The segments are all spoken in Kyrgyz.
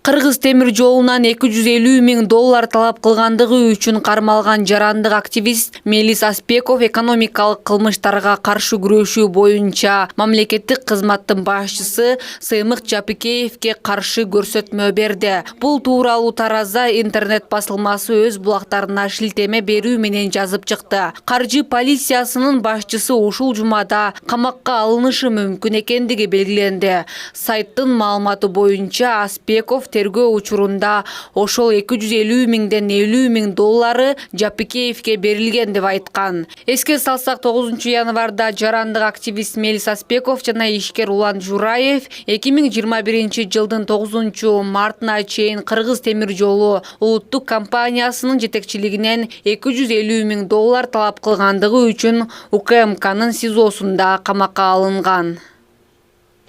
Кыргыз темир жолунан 250 миң доллар талап кылгандыгы үчүн кармалган жарандык активист Мелис Аспеков экономикалык кылмыштарга каршы күрөшүү боюнча мамлекеттик кызматтын башчысы Сыймык Жапыкеевке каршы көрсөтмө берди. Бул тууралуу Таразда интернет басылмасы өз булактарына шилтеме берүү менен жазып чыкты. Каржы полициясынын башчысы ушул жумада камакка алынышы мүмкүн экендиги белгиленди. Сайттын маалыматы боюнча Аспеков тергөө учурунда ошол 250 миңден 50 миң доллары Жапыкеевке берилген деп айткан. Эске салсак 9 январда жарандык активист Мелис Аспеков жана ишкер Улан Жураев 2021 жылдын 9 мартына чейин Кыргыз темир жолу улуттук компаниясынын жетекчилигинен 250 миң доллар талап кылгандыгы үчүн УКМКнын СИЗОсунда камакка алынган.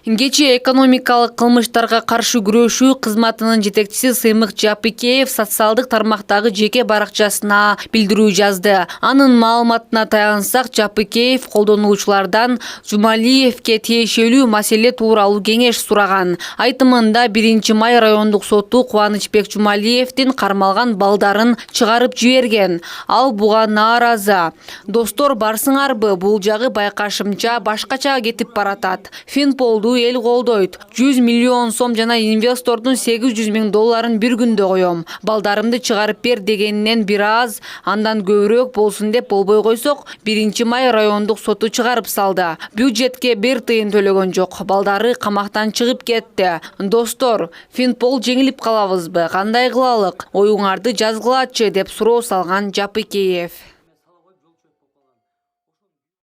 Кечээ экономикалык кылмыштарга каршы күрөшүү кызматынын жетекчиси Сыймык Жапыкеев социалдык тармактагы жеке баракчасына билдирүү жазды. Анын маалыматына таянсак, Жапыкеев колдонуучулардан Жумалиевке тиешелүү маселе тууралуу кеңеш сураган. Айтымында 1-май райондук соту Кубанычбек Жумалиевдин кармалган балдарын чыгарып жиберген. Ал буга нааразы. Достор, барсыңарбы, бул жагы байкашымча башкача кетип баратат. Финполду эл колдойт. 100 миллион сом жана инвестордун 800 миң долларын бир күндө коем. Балдарымды чыгарып бер дегенинен бир аз, андан көбүрөөк болсун деп болбой койсок, 1-май райондук соту чыгарып салды. Бюджетке 1 тыйын төлөгөн жок. Балдары камактан чыгып кетти. Достор, Финпол жеңилип калабызбы? Кандай кылалык? Оюңарды жазгылачы деп суроо салган Жапыкеев.